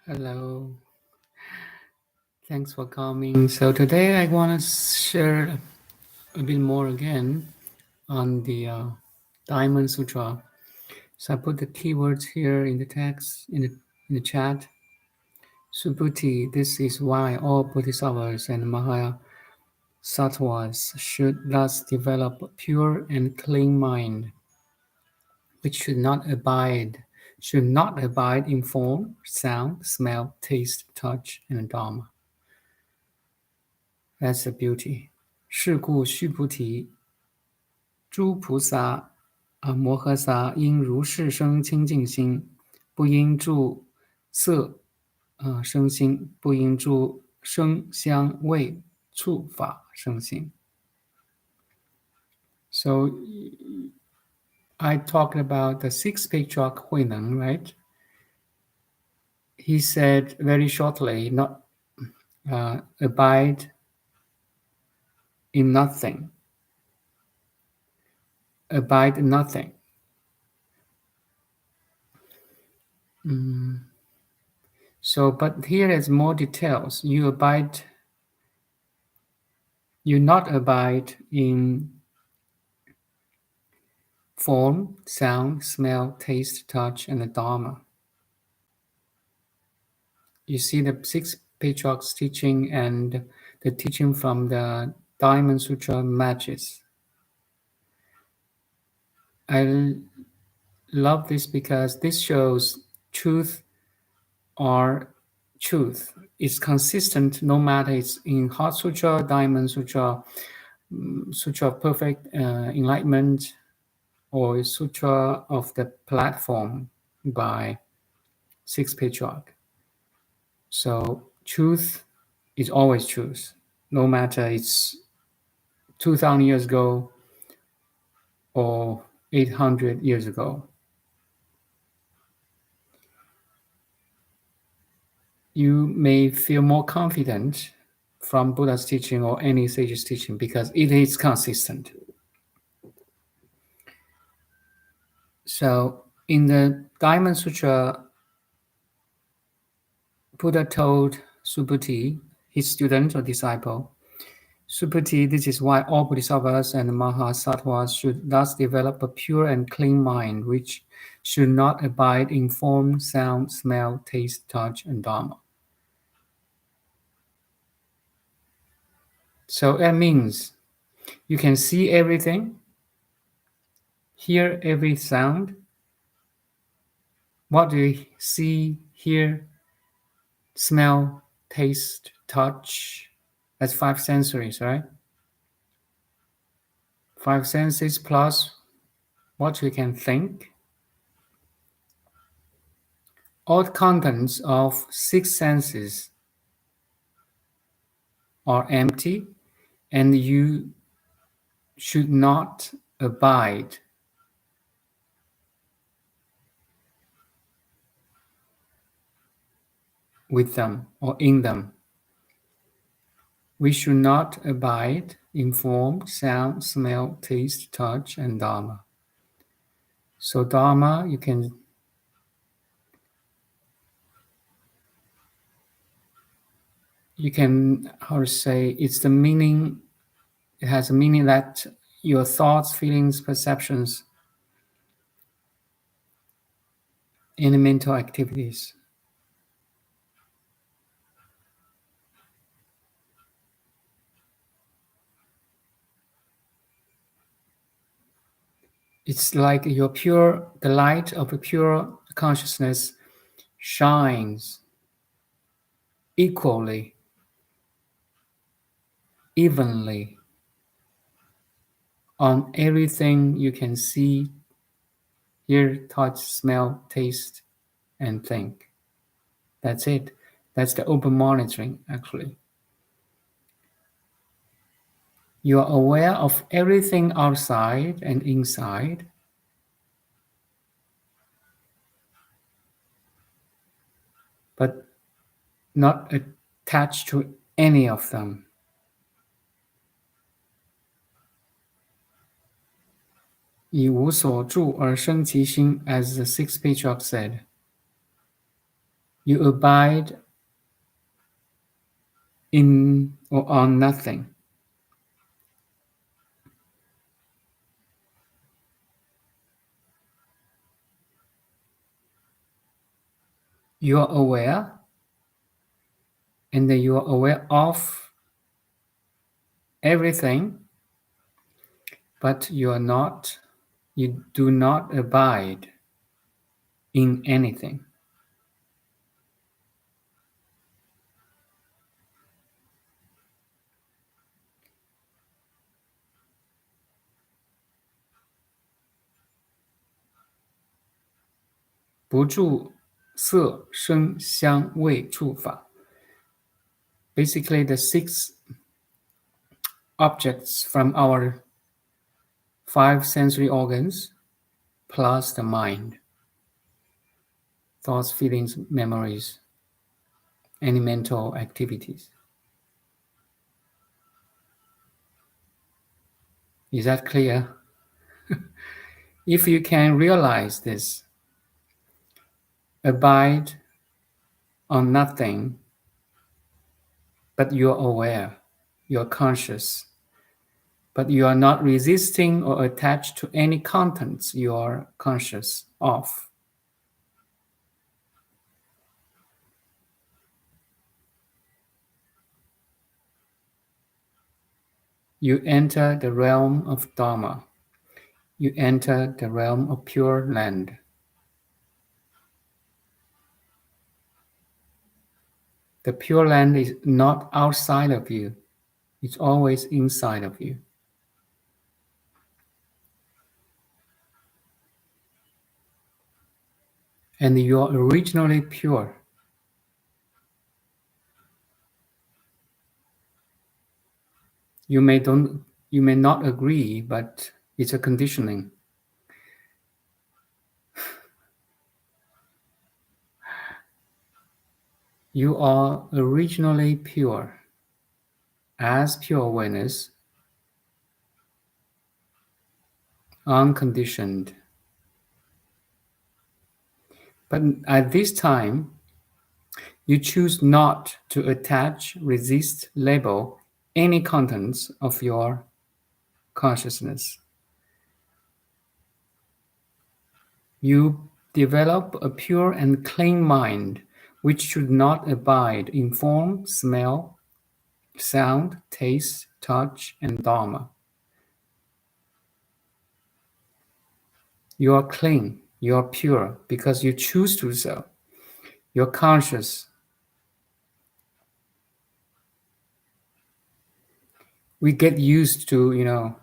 Hello. Thanks for coming. So today I want to share a bit more again on the Diamond Sutra. So I put the keywords here in the text, in the chat. Subhuti, this is why all Bodhisattvas and Mahasattvas should thus develop a pure and clean mind, which should not abide in form, sound, smell, taste, touch, and dharma. That's the beauty. 是故须菩提，诸菩萨摩诃萨应如是生清净心，不应住色生心，不应住声香味触法生心。So I talked about the sixth patriarch Huineng, right? He said very shortly, not abide in nothing. Abide in nothing. So, but here is more details. You not abide in form, sound, smell, taste, touch, and the dharma. You see the six patriarchs teaching and the teaching from the Diamond Sutra matches. I love this because this shows truth is consistent no matter it's in Heart Sutra, Diamond Sutra, Sutra of Perfect Enlightenment, or Sutra of the Platform by Sixth Patriarch. So truth is always truth, no matter it's 2,000 years ago or 800 years ago. You may feel more confident from Buddha's teaching or any sage's teaching because it is consistent. So in the Diamond Sutra, Buddha told Subhuti, his student or disciple, Subhuti, this is why all Bodhisattvas and Mahasattvas should thus develop a pure and clean mind, which should not abide in form, sound, smell, taste, touch, and dharma. So that means you can see everything, hear every sound. What do you see, hear, smell, taste, touch? That's five sensories, right? Five senses plus what we can think. All contents of six senses are empty, and you should not abide with them or in them. We should not abide in form, sound, smell, taste, touch, and dharma. So dharma, you can how to say, it's the meaning, it has a meaning that your thoughts, feelings, perceptions, and mental activities. It's like the light of a pure consciousness shines equally, evenly on everything you can see, hear, touch, smell, taste, and think. That's it. That's the open monitoring, actually. You are aware of everything outside and inside, but not attached to any of them. "以无所住而生其心," as the sixth patriarch said. You abide in or on nothing. You are aware, and then you are aware of everything, but you do not abide in anything.不住色声香味触法. Basically, the 6 objects from our 5 sensory organs plus the mind. Thoughts, feelings, memories, any mental activities. Is that clear? If you can realize this, abide on nothing, but you're aware, you're conscious, but you are not resisting or attached to any contents you are conscious of. You enter the realm of dharma. You enter the realm of pure land. The pure land is not outside of you. It's always inside of you. And you are originally pure. You may not agree, but it's a conditioning. You are originally pure, as pure awareness, unconditioned. But at this time, you choose not to attach, resist, label any contents of your consciousness. You develop a pure and clean mind which should not abide in form, smell, sound, taste, touch, and dharma. You are clean, you are pure because you choose to do so. You're conscious. We get used to,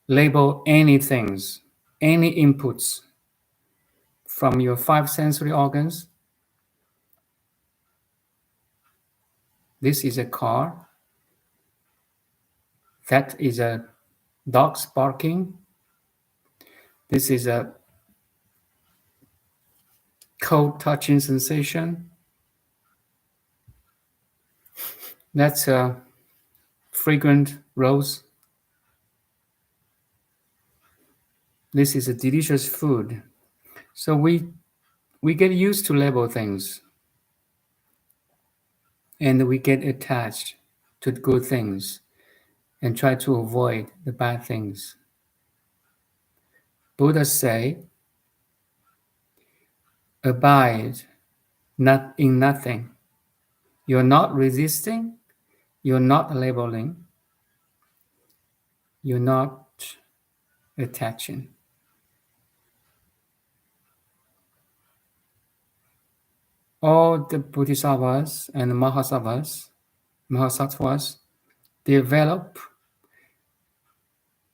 label any things, any inputs from your 5 sensory organs. This is a car. That is a dog barking. This is a cold touching sensation. That's a fragrant rose. This is a delicious food. So we get used to label things, and we get attached to good things and try to avoid the bad things. Buddha say, abide not in nothing. You're not resisting, you're not labeling, you're not attaching. All the Bodhisattvas and Mahasattvas develop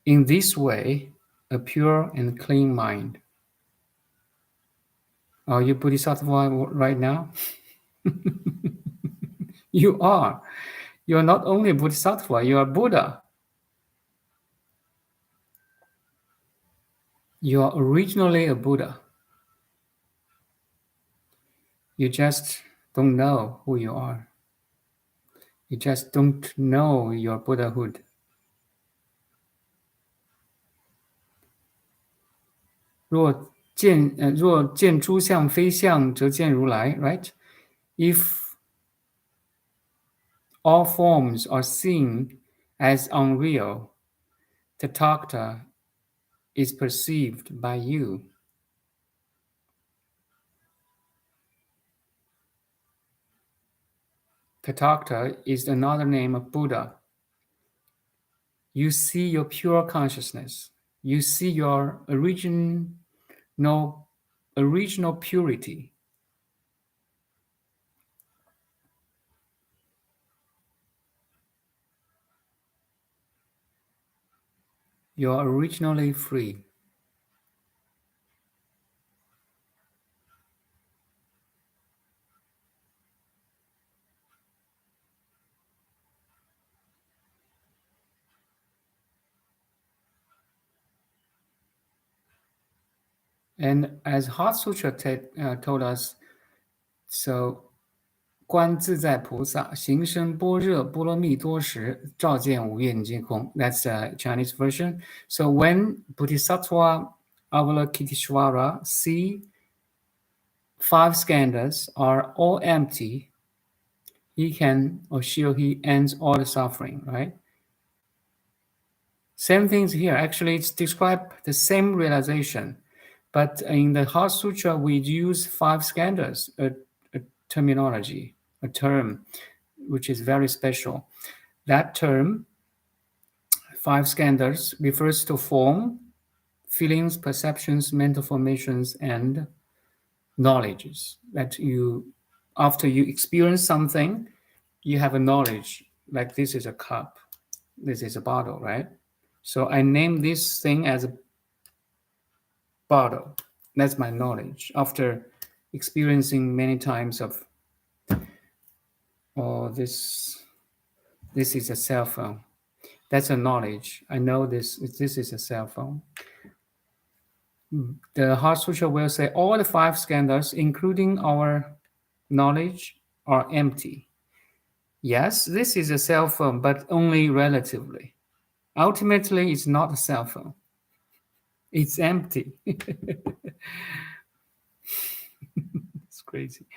in this way a pure and clean mind. Are you Bodhisattva right now? You are. You're not only a Bodhisattva, you are Buddha. You are originally a Buddha. You just don't know who you are. You just don't know your Buddhahood. 若见诸相非相，则见如来, right? If all forms are seen as unreal, Tathagata is perceived by you. Tathagata is another name of Buddha. You see your pure consciousness. You see your original purity. You are originally free. And as Heart Sutra told us, so 观自在菩萨行深般若波罗蜜多时，照见无厌尽空. That's the Chinese version. So when Bodhisattva Avalokiteshvara see 5 skandhas are all empty, he can or he ends all the suffering, right? Same things here. Actually, it's described the same realization. But in the Heart Sutra, we use 5 skandhas, a terminology, a term, which is very special. That term, 5 skandhas, refers to form, feelings, perceptions, mental formations, and knowledges. That after you experience something, you have a knowledge, like this is a cup, this is a bottle, right? So I name this thing as a bottle. That's my knowledge. After experiencing many times of, this is a cell phone. That's a knowledge. I know this is a cell phone. The Heart Sutra will say all the 5 skandhas, including our knowledge, are empty. Yes, this is a cell phone, but only relatively. Ultimately, it's not a cell phone. It's empty. It's crazy.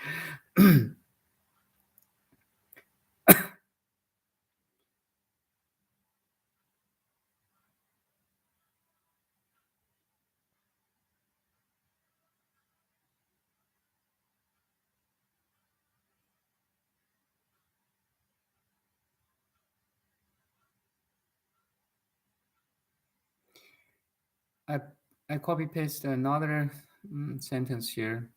I copy-paste another sentence here.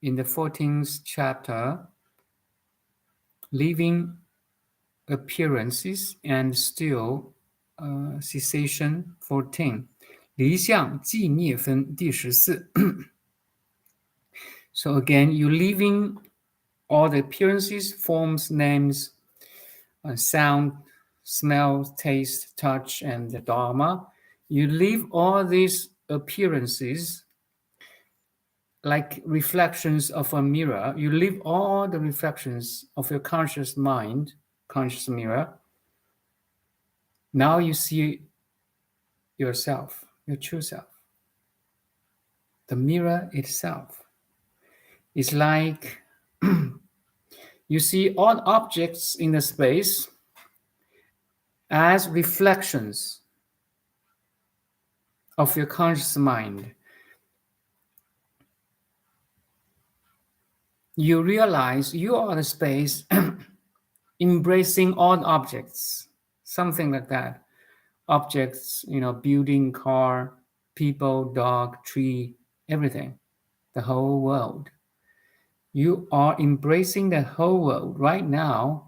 In the 14th chapter, leaving appearances and still cessation 14. 离相寂灭分第十四. So again, you leaving all the appearances, forms, names, sound, smell, taste, touch, and the dharma. You leave all these appearances like reflections of a mirror. You leave all the reflections of your conscious mind, conscious mirror. Now you see yourself, your true self. The mirror itself is like you see all objects in the space as reflections of your conscious mind. You realize you are the space embracing all objects, something like that. Objects, building, car, people, dog, tree, everything, the whole world. You are embracing the whole world right now.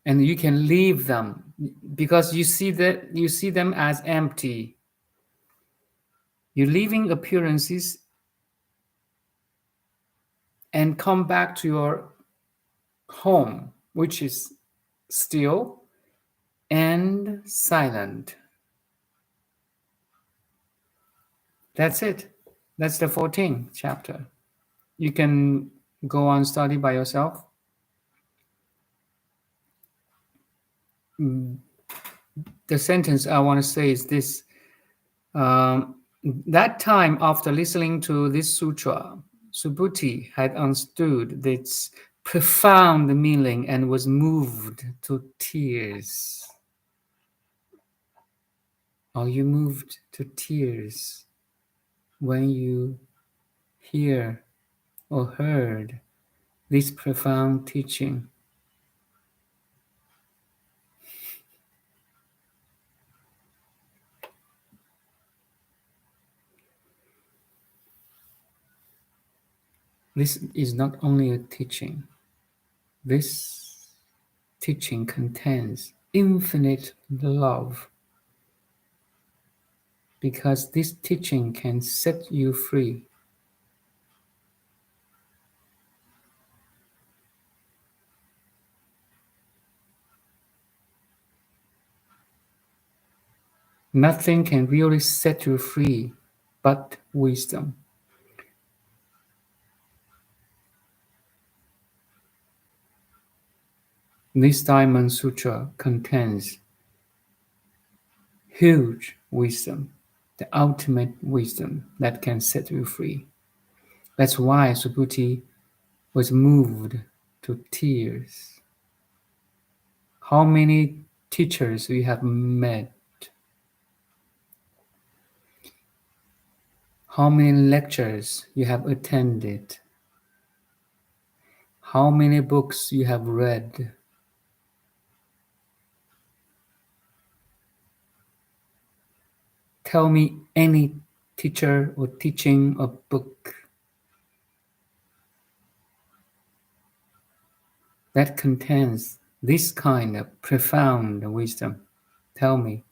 And you can leave them because you see them as empty. You're leaving appearances and come back to your home, which is still and silent. That's it. That's the 14th chapter. You can go on study by yourself. the sentence I want to say is this. That time after listening to this sutra, Subhuti had understood its profound meaning and was moved to tears. Are you moved to tears when you hear or heard this profound teaching? This is not only a teaching. This teaching contains infinite love, because this teaching can set you free. Nothing can really set you free but wisdom. This Diamond Sutra contains huge wisdom, the ultimate wisdom that can set you free. That's why Subhuti was moved to tears. How many teachers we have met? How many lectures you have attended? How many books you have read? Tell me any teacher or teaching or book that contains this kind of profound wisdom. Tell me.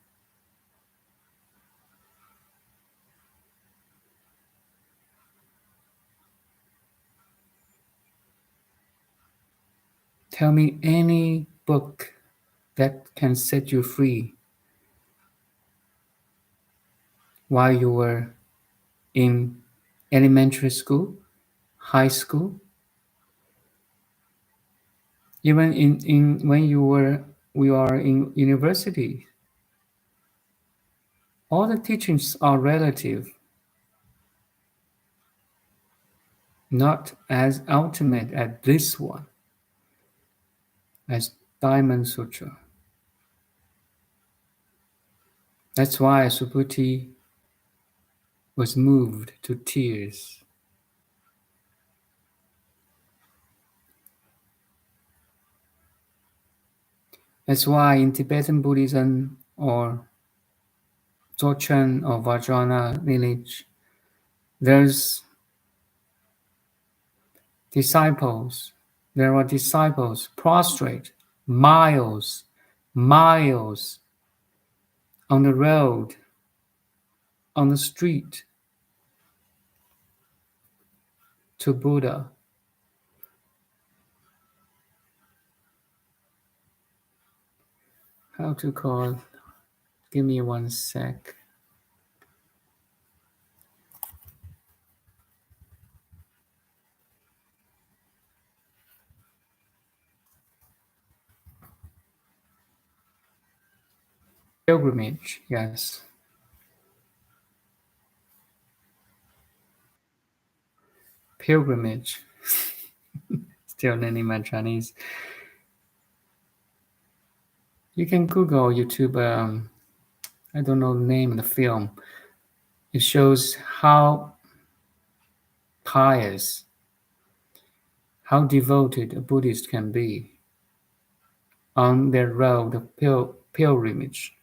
Tell me any book that can set you free while you were in elementary school, high school, even in when we are in university. All the teachings are relative, not as ultimate as this one, as Diamond Sutra. That's why Subhuti was moved to tears. That's why in Tibetan Buddhism or Dzogchen or Vajrayana lineage, there are disciples prostrate miles on the road, on the street to Buddha. How to call? Give me 1 sec. Pilgrimage, yes. Pilgrimage. Still learning my Chinese. You can Google YouTube, I don't know the name of the film. It shows how pious, how devoted a Buddhist can be on their road of pilgrimage.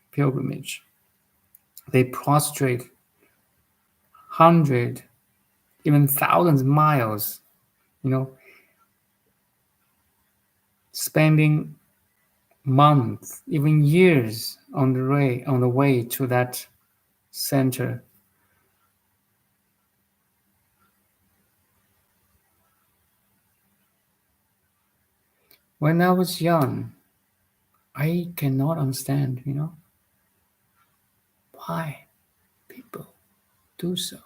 They prostrate 100, even thousands of miles, spending months, even years on the way to that center. When I was young, I cannot understand, why people do so.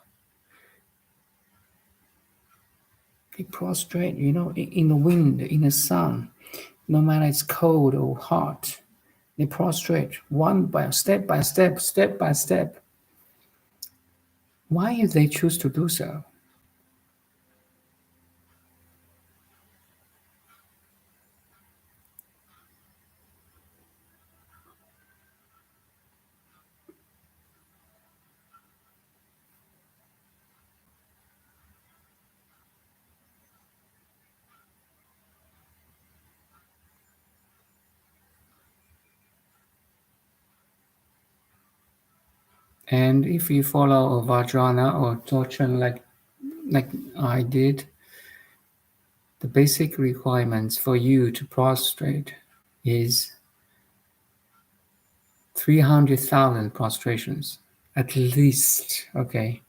They prostrate, in the wind, in the sun, no matter it's cold or hot. They prostrate one by step by step, step by step. Why do they choose to do so? And if you follow a Vajrayana or Dzogchen like I did, the basic requirements for you to prostrate is 300,000 prostrations, at least, okay?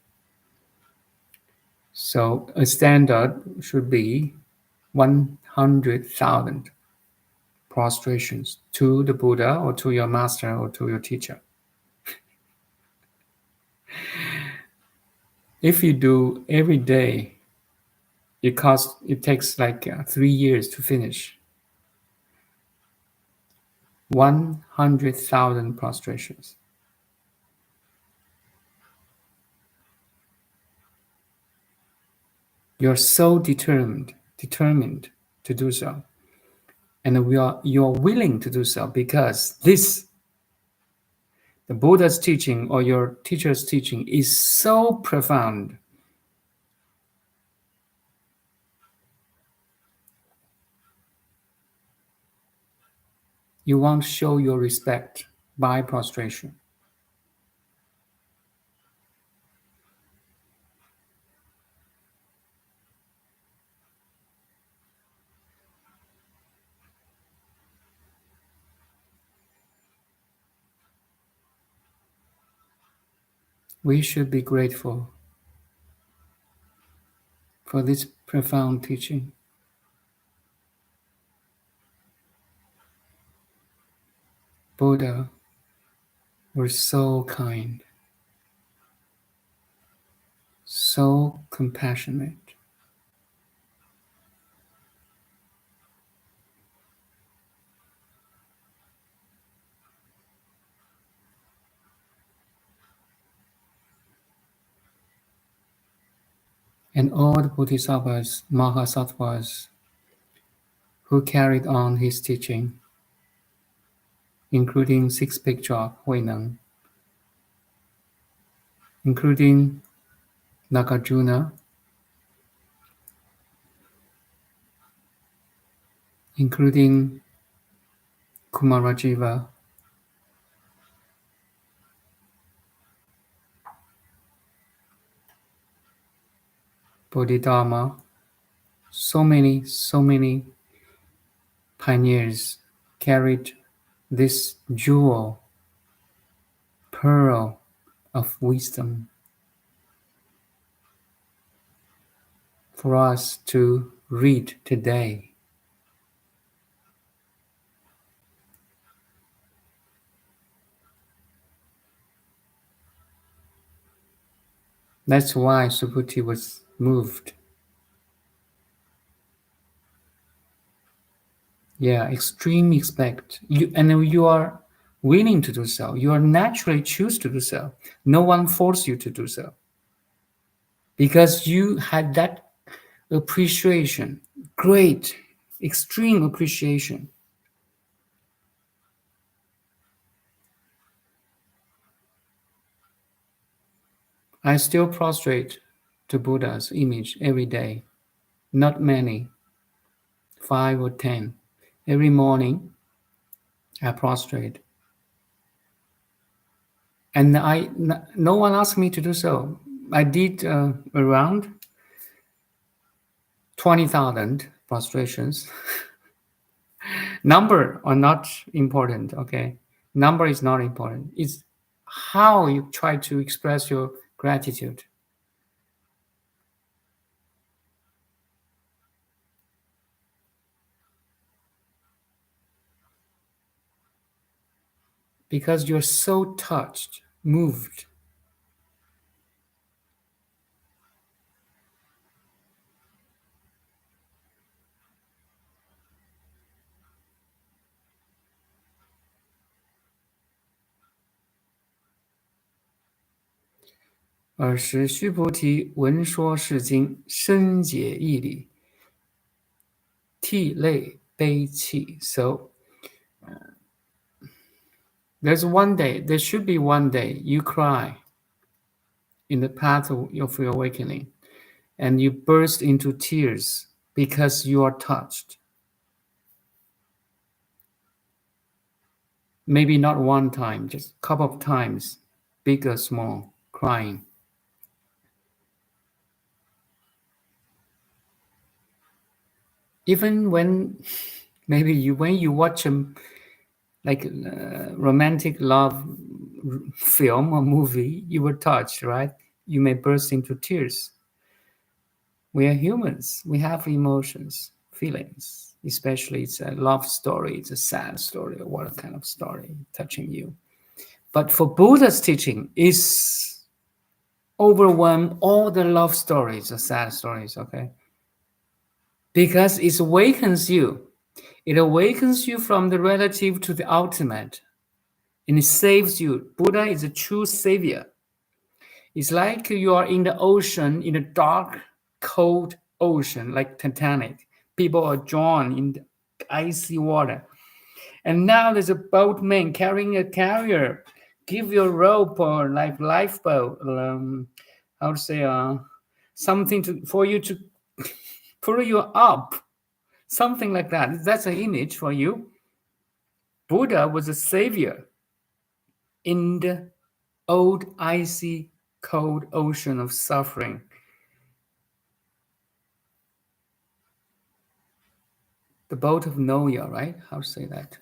So a standard should be 100,000 prostrations to the Buddha or to your master or to your teacher. If you do every day, it takes like 3 years to finish. 100,000 prostrations. You're so determined to do so. And you're willing to do so because the Buddha's teaching or your teacher's teaching is so profound. You want to show your respect by prostration. We should be grateful for this profound teaching. Buddha was so kind, so compassionate. And all the Bodhisattvas, Mahasattvas, who carried on his teaching, including Six Big Job, Huineng, including Nagarjuna, including Kumarajiva, Bodhidharma, so many pioneers carried this jewel, pearl of wisdom for us to read today. That's why Subhuti was moved. Yeah, extreme respect. You are willing to do so. You are naturally choose to do so. No one forced you to do so. Because you had that appreciation, great, extreme appreciation. I still prostrate to Buddha's image every day. Not many, 5 or 10. Every morning, I prostrate. And no one asked me to do so. I did around 20,000 prostrations. Number are not important, okay? Number is not important. It's how you try to express your gratitude. Because you're so touched, moved. 尔时须菩提闻说是经，深解义理，涕泪悲泣。So there should be one day you cry in the path of your awakening, and you burst into tears because you are touched. Maybe not one time, just a couple of times, big or small, crying. Even when when you watch like romantic love film or movie, you were touched, right? You may burst into tears. We are humans. We have emotions, feelings, especially it's a love story, it's a sad story, or what kind of story touching you. But for Buddha's teaching is overwhelm all the love stories, the sad stories, okay? Because it awakens you. It awakens you from the relative to the ultimate. And it saves you. Buddha is a true savior. It's like you are in the ocean, in a dark, cold ocean, like Titanic. People are drawn in the icy water. And now there's a boatman carrying a carrier. Give you a rope or like lifeboat, how to say, something for you to pull you up. Something like that. That's an image for you. Buddha was a savior in the old, icy, cold ocean of suffering. The boat of Noah, right? How to say that?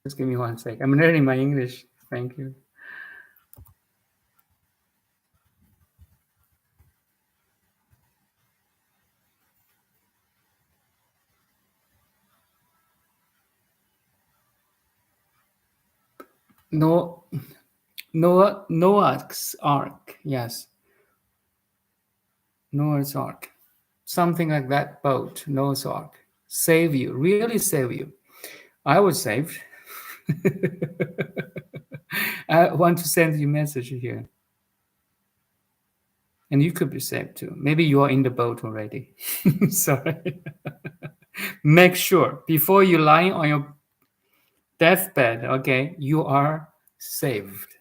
Just give me 1 sec. I'm learning my English. Thank you. Noah's Ark, yes. Noah's Ark. Something like that boat, Noah's Ark. Save you, really save you. I was saved. I want to send you a message here. And you could be saved too. Maybe you are in the boat already. Sorry. Make sure before you lie on your deathbed, okay, you are saved.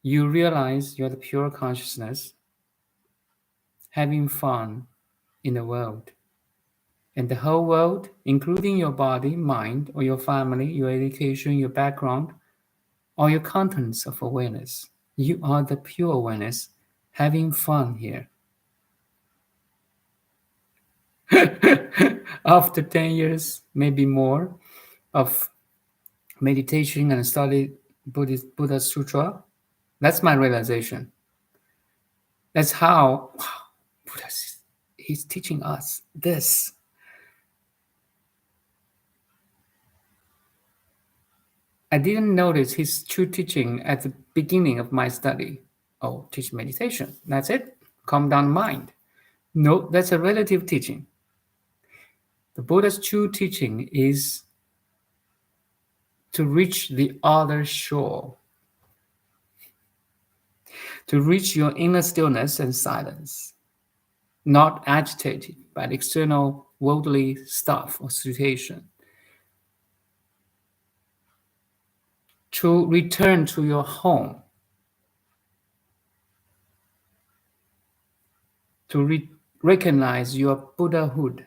You realize you're the pure consciousness having fun in the world. And the whole world, including your body, mind, or your family, your education, your background, or your contents of awareness. You are the pure awareness having fun here. After 10 years, maybe more, of meditation and study Buddha Sutra, that's my realization. That's how Buddha, he's teaching us this. I didn't notice his true teaching at the beginning of my study. Oh, teach meditation. That's it. Calm down mind. No, that's a relative teaching. The Buddha's true teaching is to reach the other shore, to reach your inner stillness and silence, not agitated by the external worldly stuff or situation, to return to your home, to recognize your Buddhahood.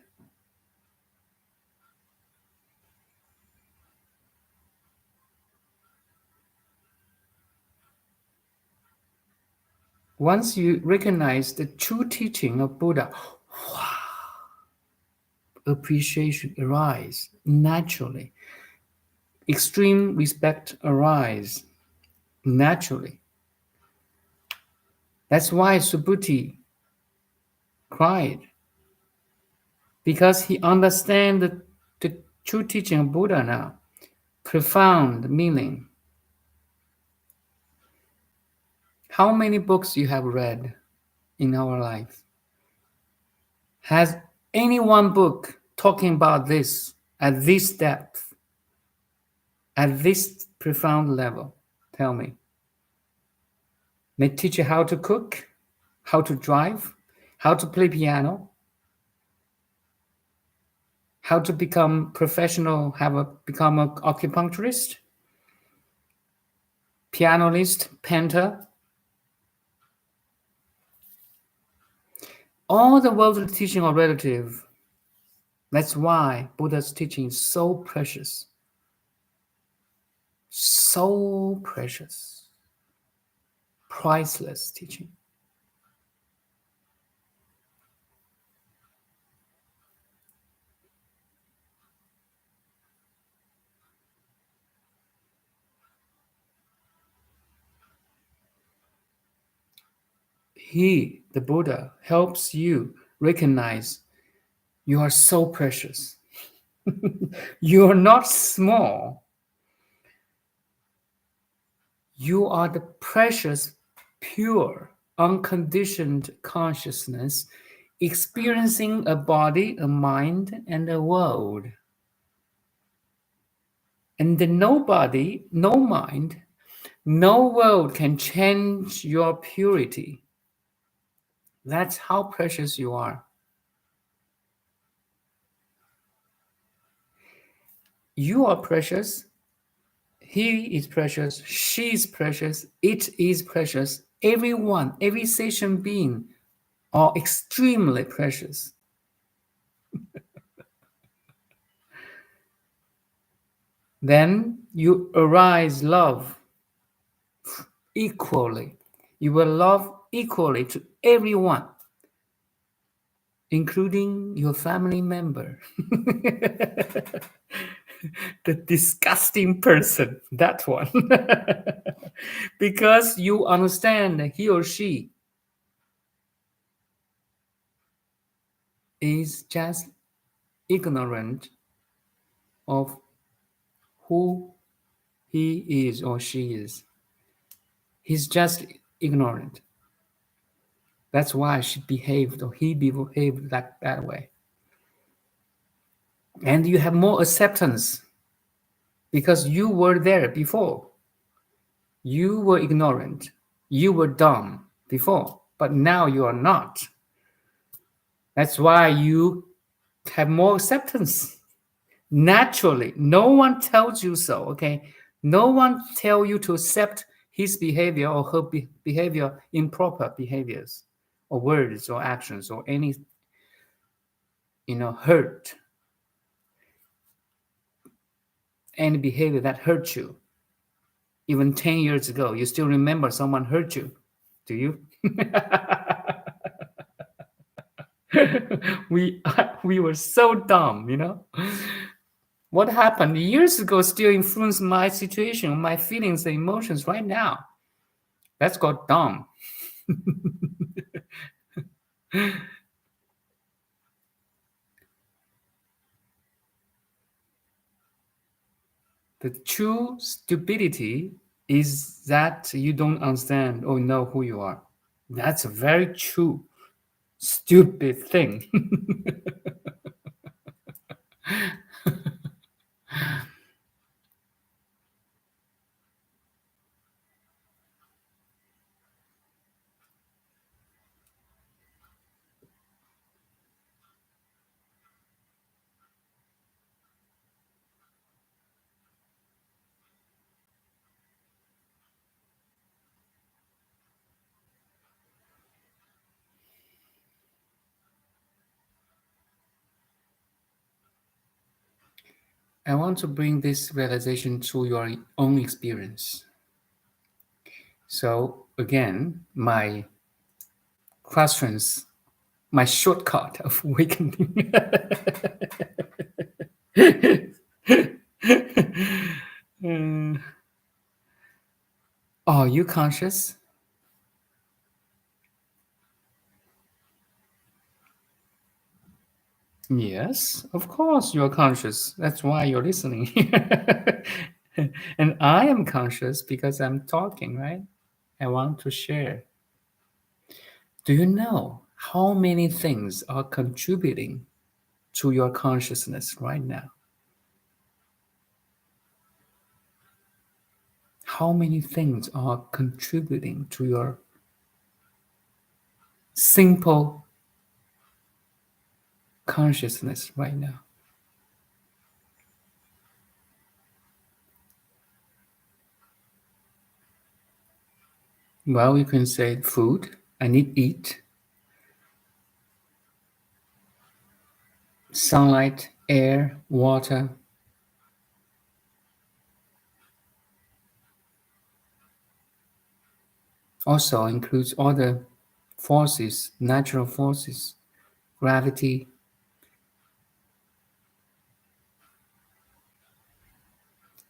Once you recognize the true teaching of Buddha, appreciation arises naturally. Extreme respect arises naturally. That's why Subhuti cried, because he understands the true teaching of Buddha now, profound meaning. How many books you have read in our life? Has any one book talking about this at this depth, at this profound level? Tell me. They teach you how to cook, how to drive, how to play piano, how to become professional, become an acupuncturist, pianist, painter. All the worldly teaching are relative. That's why Buddha's teaching is so precious. So precious. Priceless teaching. He, the Buddha, helps you recognize you are so precious. You are not small. You are the precious, pure, unconditioned consciousness experiencing a body, a mind, and a world. And then no body, no mind, no world can change your purity. That's how precious you are. You are precious. He is precious. She is precious. It is precious. Everyone, every sentient being are extremely precious. Then you arise love equally. You will love equally to everyone, including your family member. The disgusting person, that one. Because you understand that he or she is just ignorant of who he is or she is. He's just ignorant. That's why she behaved or he behaved that way. And you have more acceptance because you were there before. You were ignorant. You were dumb before, but now you are not. That's why you have more acceptance. Naturally, no one tells you so, okay? No one tells you to accept his behavior or her behavior, improper behaviors or words or actions or any, hurt. Any behavior that hurt you. Even 10 years ago, you still remember someone hurt you. Do you? We were so dumb, What happened years ago still influenced my situation, my feelings and emotions right now. That's called dumb. The true stupidity is that you don't understand or know who you are. That's a very true, stupid thing. I want to bring this realization to your own experience. So again, my questions, my shortcut of awakening. Are you conscious? Yes, of course you're conscious. That's why you're listening. And I am conscious because I'm talking, right? I want to share. Do you know How many things are contributing to your consciousness right now? How many things are contributing to your simple consciousness right now? Well, you can say food, I need to eat. Sunlight, air, water. Also includes other forces, natural forces, gravity,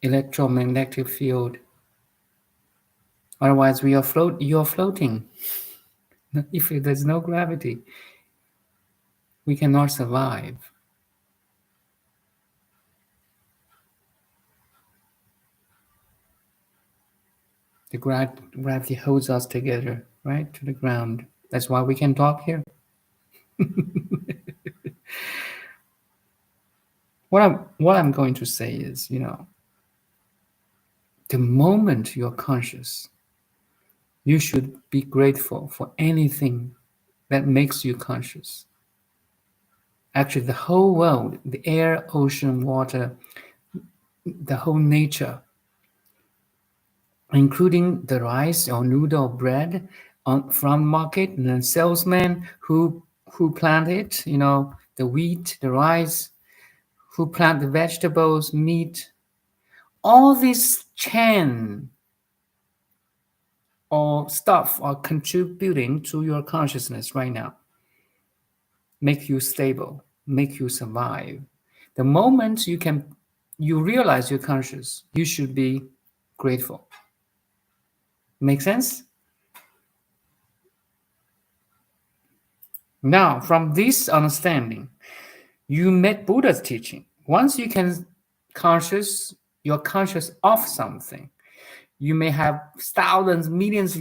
electromagnetic field. Otherwise, you're floating. If there's no gravity, we cannot survive. The gravity holds us together, right, to the ground. That's why we can talk here. What I'm going to say is, the moment you're conscious, you should be grateful for anything that makes you conscious. Actually, the whole world, the air, ocean, water, the whole nature, including the rice or noodle or bread from market, and the salesman who plant it, the wheat, the rice, who plant the vegetables, meat, all this chain or stuff are contributing to your consciousness right now. Make you stable, make you survive. The moment you realize you're conscious, you should be grateful. Make sense? Now, from this understanding, you met Buddha's teaching. Once you can you're conscious of something. You may have thousands, millions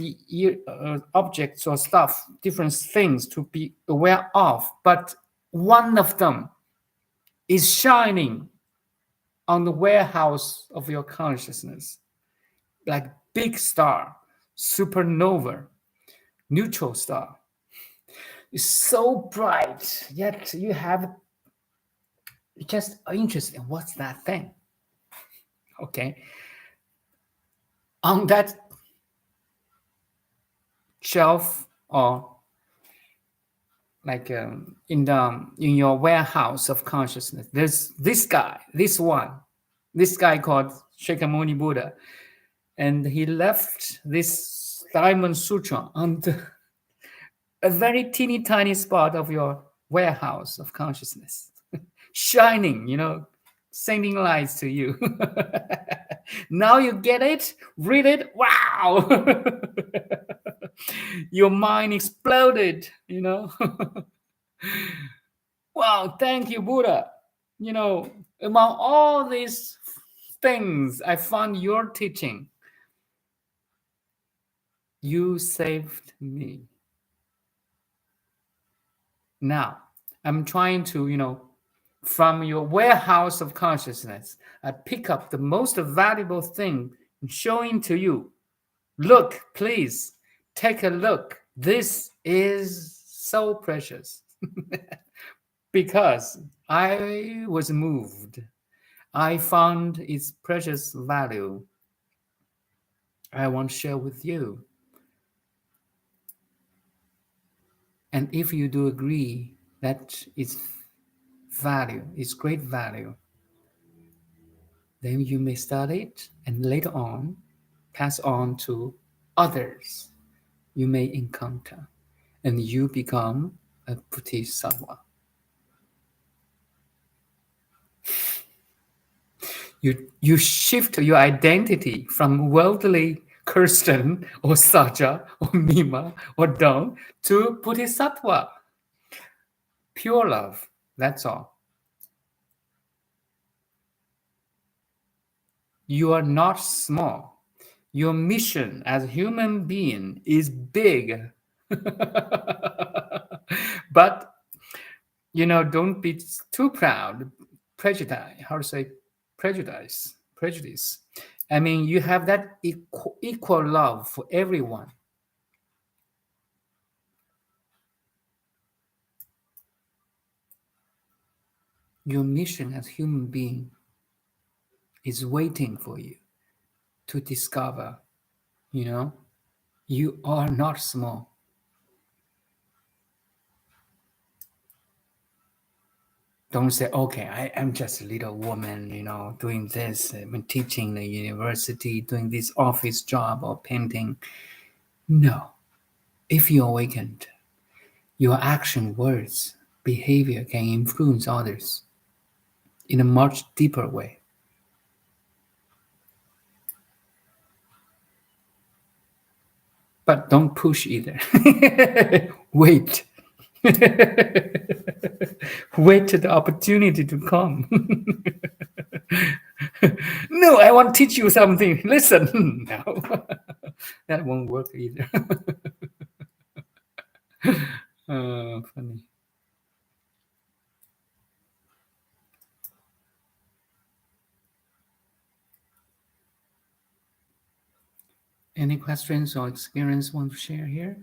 of objects or stuff, different things to be aware of, but one of them is shining on the warehouse of your consciousness, like big star, supernova, neutral star. It's so bright, yet you have just interested in what's that thing. Okay. On that shelf or like in your warehouse of consciousness, there's this guy called Shakyamuni Buddha, and he left this Diamond Sutra on a very teeny tiny spot of your warehouse of consciousness, shining, sending lights to you. Now you get it, read it, wow. Your mind exploded, Wow, thank you, Buddha. Among all these things, I found your teaching. You saved me. Now, I'm trying to, from your warehouse of consciousness, I pick up the most valuable thing and showing to you. Look, please, take a look. This is so precious. Because I was moved. I found its precious value. I want to share with you. And if you do agree that its value, its great value, then you may study it and later on pass on to others you may encounter, and you become a Bodhisattva. You shift your identity from worldly Kirsten or Saja or Mima or Dong to Bodhisattva. Pure love, that's all. You are not small. Your mission as a human being is big. But don't be too proud. Prejudice. How to say prejudice? Prejudice. I mean, you have that equal love for everyone. Your mission as human being is waiting for you to discover, you are not small. Don't say, okay, I am just a little woman, doing this, teaching the university, doing this office job or painting. No. If you awakened, your action, words, behavior can influence others in a much deeper way. But don't push either. Wait. Wait for the opportunity to come. No, I want to teach you something. Listen. No. That won't work either. Funny. Any questions or experience want to share here?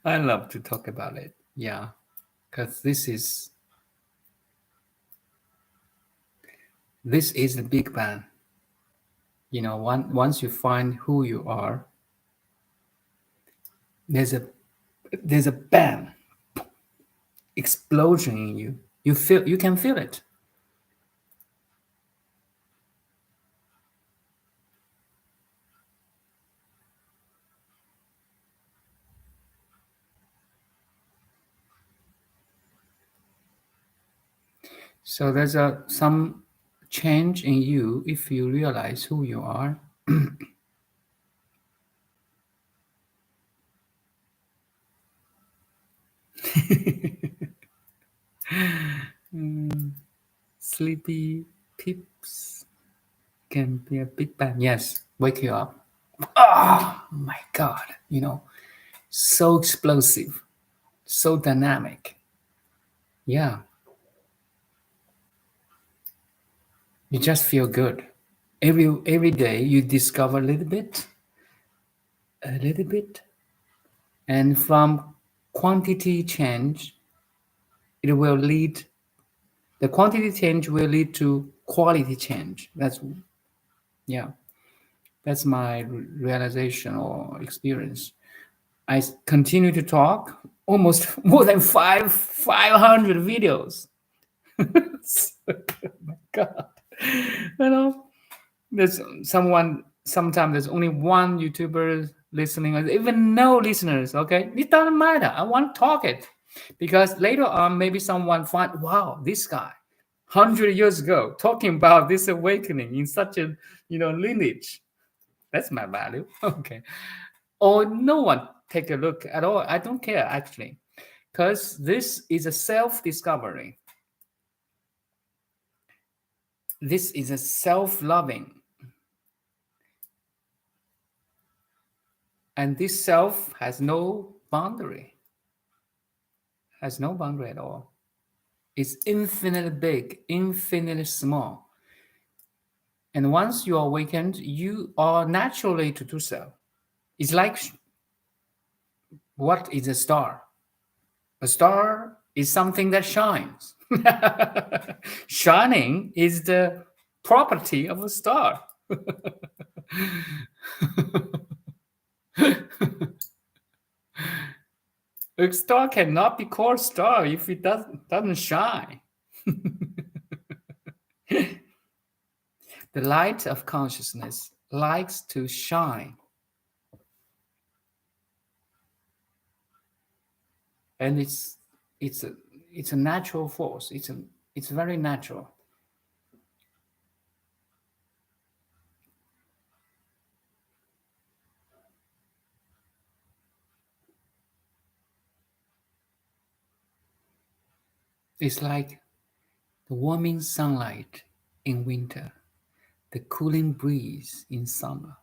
I love to talk about it. Yeah, because this is the big bang. Once you find who you are, there's a bang, explosion in you. You can feel it. So there's some change in you if you realize who you are. Sleepy peeps can be a big bang. Yes, wake you up. Oh my God, so explosive, so dynamic. Yeah. You just feel good. Every day you discover a little bit, and from quantity change, the quantity change will lead to quality change. That's my realization or experience. I continue to talk almost more than 500 videos. Oh my God. There's sometimes there's only one YouTuber listening, or even no listeners. Okay, it doesn't matter. I want to talk it because later on maybe someone find, wow, this guy 100 years ago talking about this awakening in such a lineage. That's my value. Okay, or no one take a look at all. I don't care actually, because this is a self-discovery. This is a self-loving. And this self has no boundary. Has no boundary at all. It's infinitely big, infinitely small. And once you are awakened, you are naturally to do so. It's like, what is a star? A star is something that shines. Shining is the property of a star. A star cannot be called star if it doesn't shine. The light of consciousness likes to shine. And it's a natural force. It's very natural. It's like the warming sunlight in winter, the cooling breeze in summer.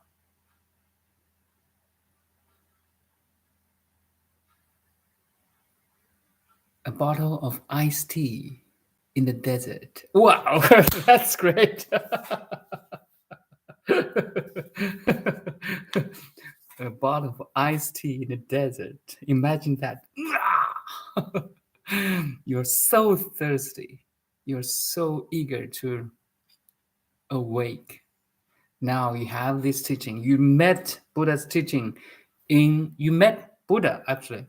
A bottle of iced tea in the desert. Wow, that's great. A bottle of iced tea in the desert. Imagine that. You're so thirsty. You're so eager to awake. Now you have this teaching. You met Buddha's teaching you met Buddha, actually.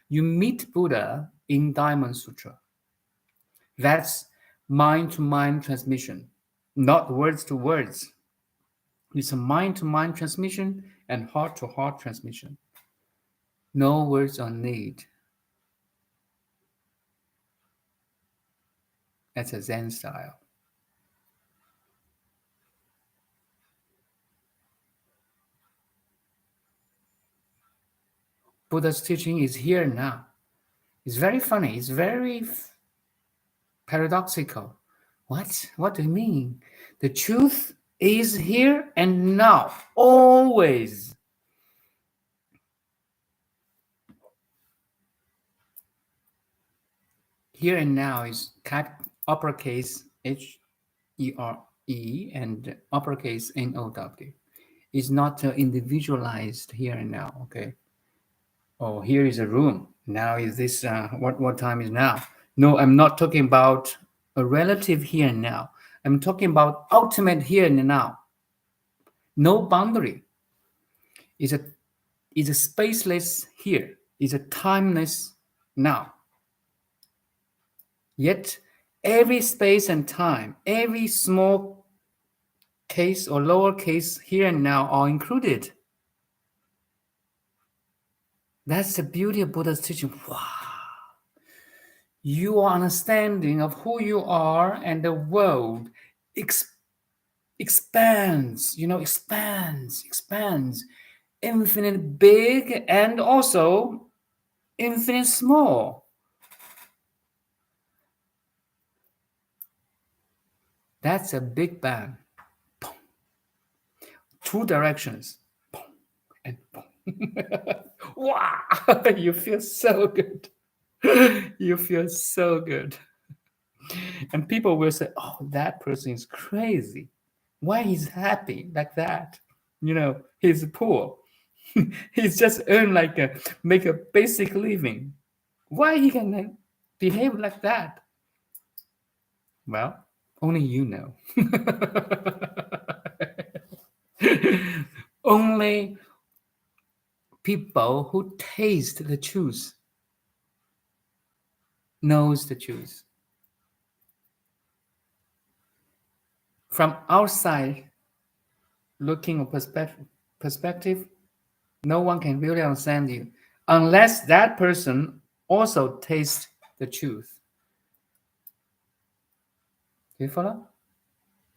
You meet Buddha in Diamond Sutra. That's mind-to-mind transmission, not words to words. It's a mind-to-mind transmission and heart-to-heart transmission. No words are needed. That's a Zen style. Buddha's teaching is here now. It's very funny. It's very paradoxical. What do you mean? The truth is here and now, always. Here and now is uppercase H-E-R-E and uppercase N-O-W. It's not individualized here and now, okay? Oh, here is a room. Now is this, what time is now? No, I'm not talking about a relative here and now. I'm talking about ultimate here and now. No boundary. It's a spaceless here. It's a timeless now. Yet, every space and time, every small case or lower case here and now are included. That's the beauty of Buddha's teaching. Wow. Your understanding of who you are and the world expands, expands. Infinite big and also infinite small. That's a big bang. Boom. Two directions. Boom and boom. Wow, you feel so good. You feel so good. And people will say, oh, that person is crazy. Why he's happy like that? He's poor. He's just make a basic living. Why he can behave like that? Well, only you know. Only people who taste the truth knows the truth. From outside, looking at perspective, no one can really understand you unless that person also tastes the truth. Do you follow?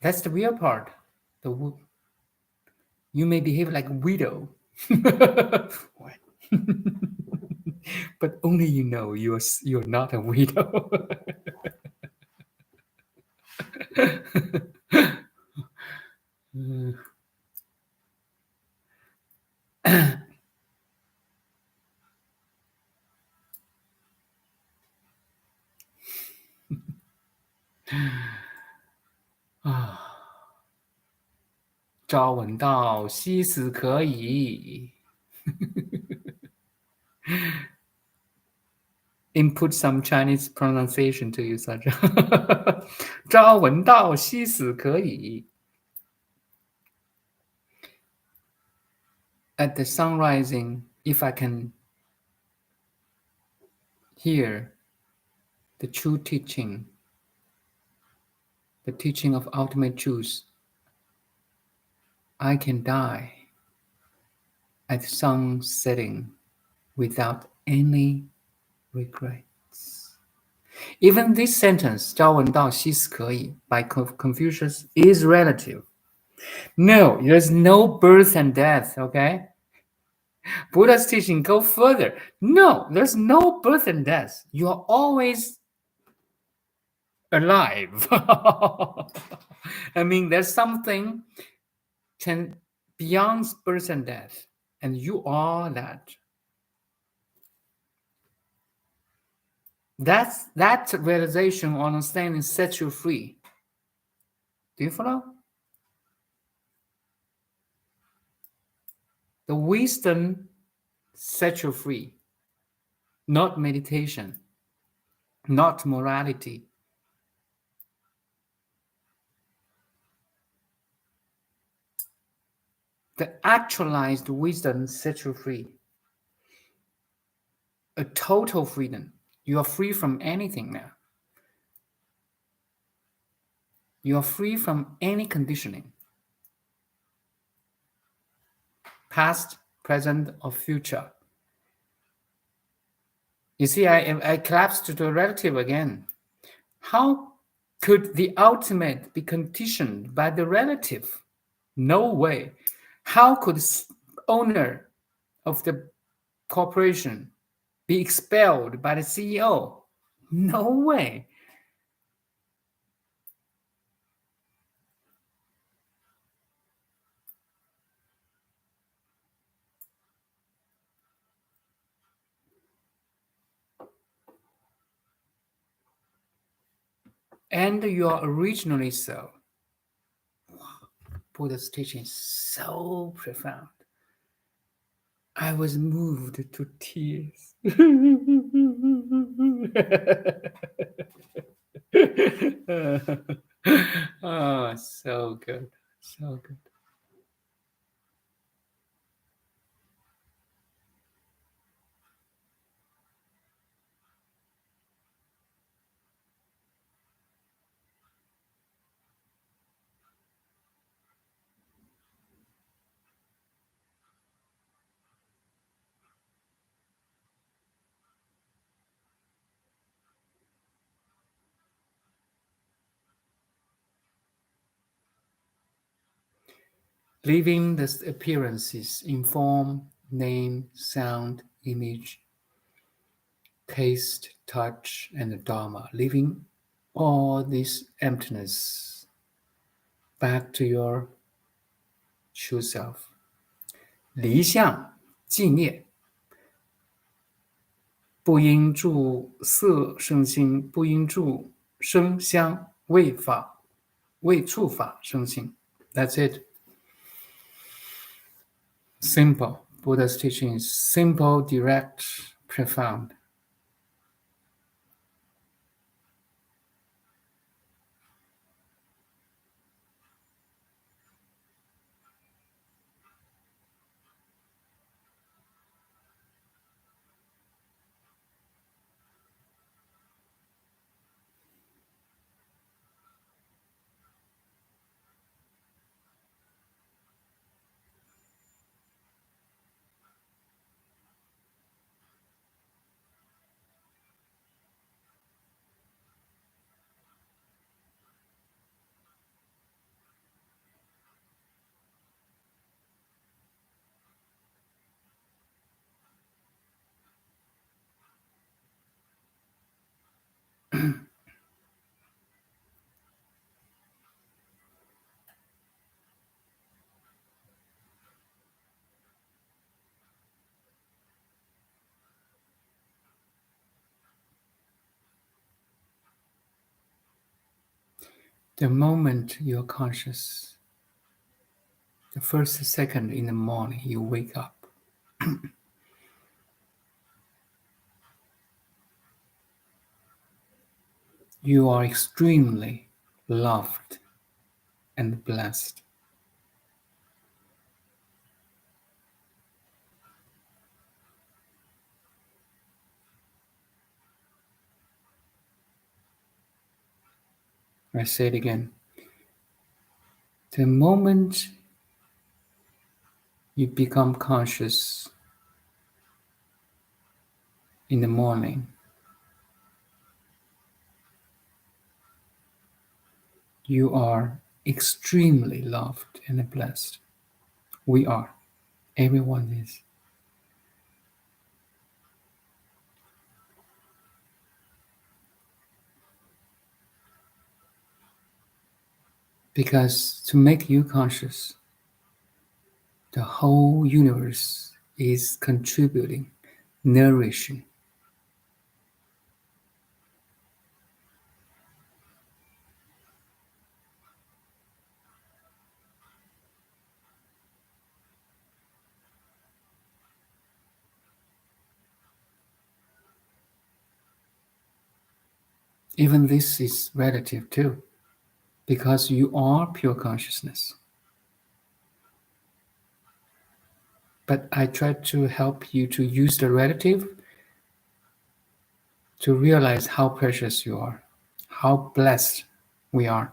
That's the real part. You may behave like a widow. What? But only you know you're not a widow. Ah, 朝闻道，夕死可矣。Input some Chinese pronunciation to you, such. 朝闻道，夕死可矣。At the sun rising, if I can hear the true teaching, the teaching of ultimate truth, I can die at sun setting without any regrets. Even this sentence, 朝闻道，夕死可矣, by Confucius is relative. No, there's no birth and death, okay? Buddha's teaching go further. No, there's no birth and death. You are always alive. I mean, there's something beyond birth and death, and you are that. That realization or understanding sets you free. Do you follow? The wisdom sets you free, not meditation, not morality. The actualized wisdom sets you free. A total freedom. You are free from anything now. You are free from any conditioning, past, present, or future. You see, I collapsed to the relative again. How could the ultimate be conditioned by the relative? No way. How could the owner of the corporation be expelled by the CEO? No way. And you are originally so. Buddha's teaching is so profound. I was moved to tears. Oh, so good. So good. Leaving the appearances in form, name, sound, image, taste, touch, and dharma, leaving all this emptiness back to your true self. 离相寂灭不应住色生心，不应住声香味触法生心。That's it. Simple. Buddha's teaching is simple, direct, profound. The moment you're conscious, the first second in the morning you wake up, you are extremely loved and blessed. I say it again. The moment you become conscious in the morning, you are extremely loved and blessed. We are. Everyone is. Because to make you conscious, the whole universe is contributing, nourishing. Even this is relative too, because you are pure consciousness. But I try to help you to use the relative to realize how precious you are, how blessed we are.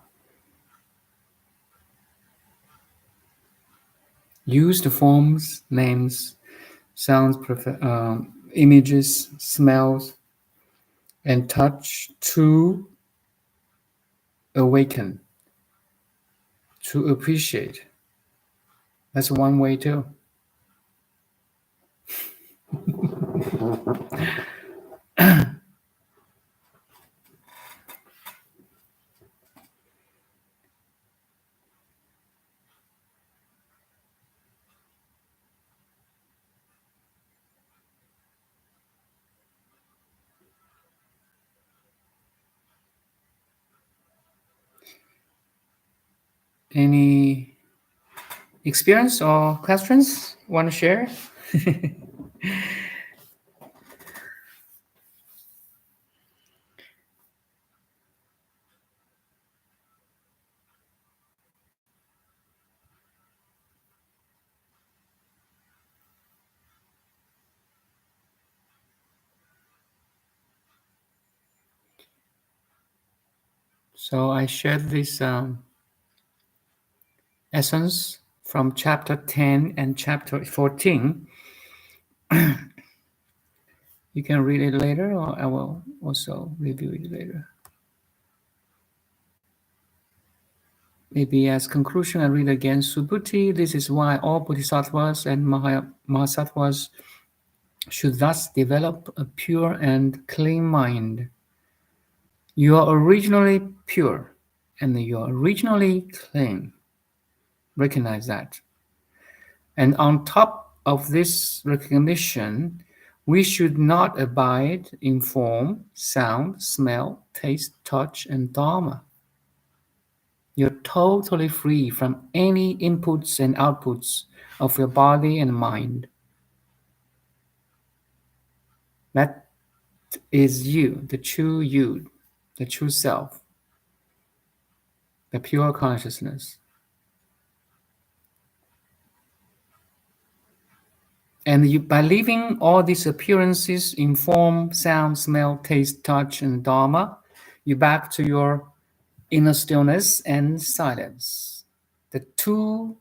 Use the forms, names, sounds, images, smells, and touch to awaken, to appreciate. That's one way too. Any experience or questions want to share? So I shared this essence from chapter 10 and chapter 14. You can read it later, or I will also review it later. Maybe as conclusion, I read again. Subhuti, this is why all Bodhisattvas and Mahasattvas should thus develop a pure and clean mind. You are originally pure, and you are originally clean. Recognize that. And on top of this recognition, we should not abide in form, sound, smell, taste, touch, and dharma. You're totally free from any inputs and outputs of your body and mind. That is you, the true self, the pure consciousness. And by leaving all these appearances in form, sound, smell, taste, touch, and dharma, you're back to your inner stillness and silence, the two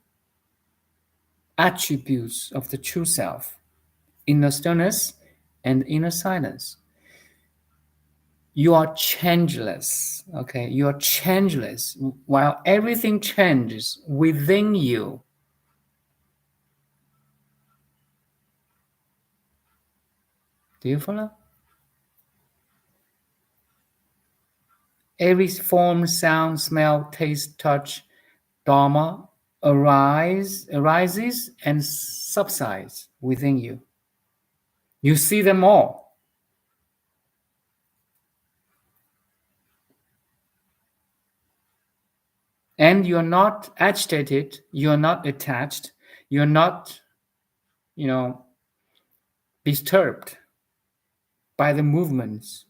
attributes of the true self, inner stillness and inner silence. You are changeless, okay? You are changeless while everything changes within you. Do you follow? Every form, sound, smell, taste, touch, dharma arises and subsides within you. You see them all. And you're not agitated, you're not attached, you're not, disturbed by the movements.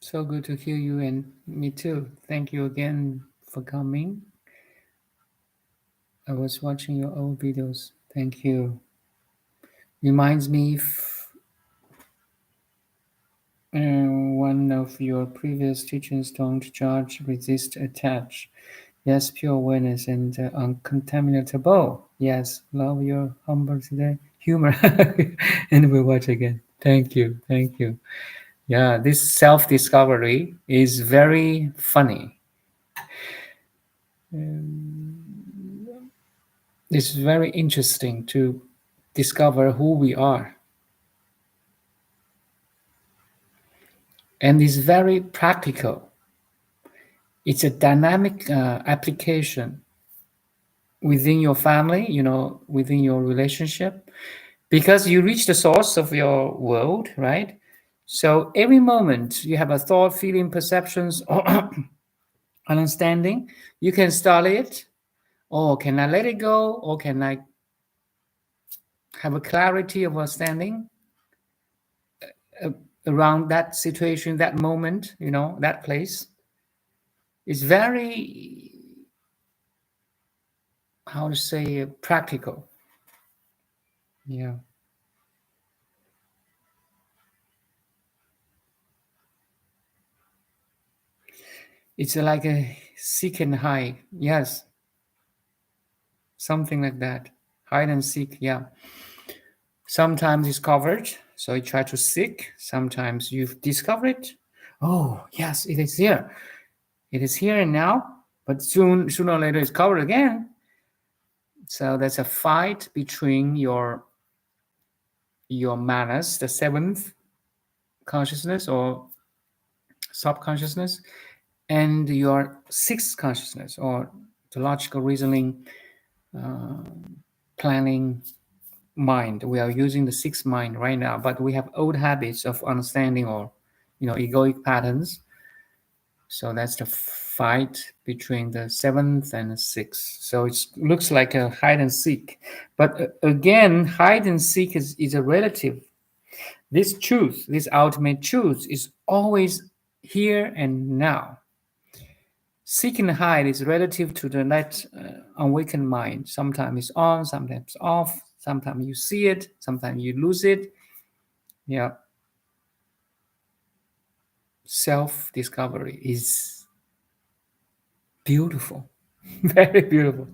So good to hear you, and me too. Thank you again for coming. I was watching your old videos. Thank you. Reminds me one of your previous teachings, don't judge, resist, attach. Yes, pure awareness and uncontaminatable. Yes, love your humor today. Humor. And we'll watch again. Thank you. Thank you. Yeah, this self-discovery is very funny. It's very interesting to discover who we are. And it's very practical. It's a dynamic application within your family, within your relationship, because you reach the source of your world, right? So every moment you have a thought, feeling, perceptions, or understanding, you can start it, or can I let it go, or can I have a clarity of understanding around that situation, that moment, that place. It's very, how to say, practical. Yeah. It's like a seek and hide. Yes. Something like that. Hide and seek. Yeah. Sometimes it's covered, so you try to seek. Sometimes you've discovered it. Oh, yes, it is here. It is here and now, but sooner or later it's covered again. So there's a fight between your manas, the seventh consciousness or subconsciousness, and your sixth consciousness or the logical reasoning, planning mind. We are using the sixth mind right now, but we have old habits of understanding or egoic patterns. So that's the fight between the seventh and the sixth. So it looks like a hide and seek, but again, hide and seek is a relative. This truth, this ultimate truth, is always here and now. Seek and hide is relative to the net awakened mind. Sometimes it's on, sometimes off. Sometimes you see it, sometimes you lose it. Yeah. Self-discovery is beautiful, very beautiful.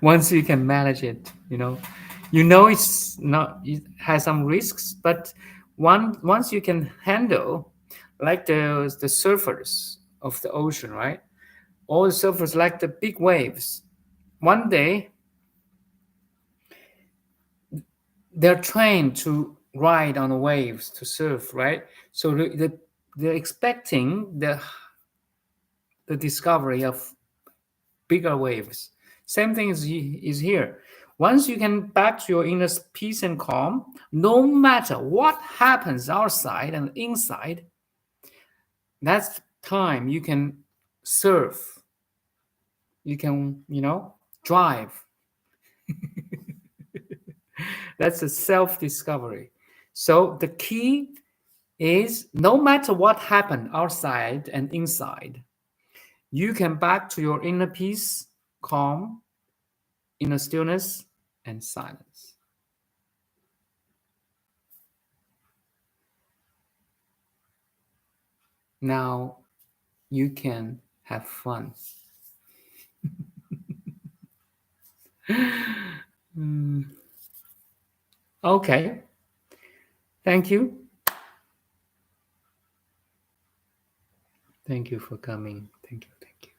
Once you can manage it, it's not. It has some risks, but once you can handle, like the surfers of the ocean, right? All the surfers like the big waves. One day, they're trained to ride on the waves to surf, right? So they're expecting the discovery of bigger waves. Same thing is here. Once you can back to your inner peace and calm, no matter what happens outside and inside, that's time you can surf. You can, drive. That's a self-discovery. So the key is no matter what happened outside and inside, you can back to your inner peace, calm, inner stillness, and silence. Now you can have fun. Okay. Thank you. Thank you for coming. Thank you. Thank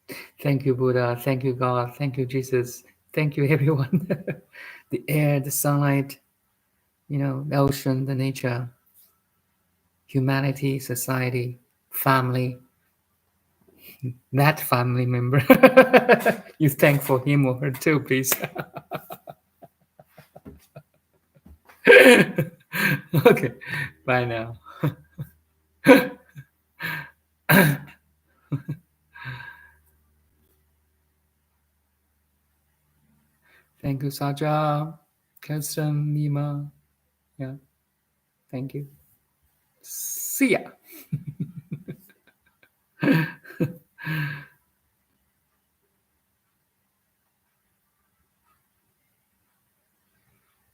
you. Thank you, Buddha. Thank you, God. Thank you, Jesus. Thank you, everyone. The air, the sunlight, the ocean, the nature, humanity, society, family, that family member. You thank for him or her too, please. Okay, bye now. Thank you, Saja, Kirsten, Nima. Yeah, thank you. See ya.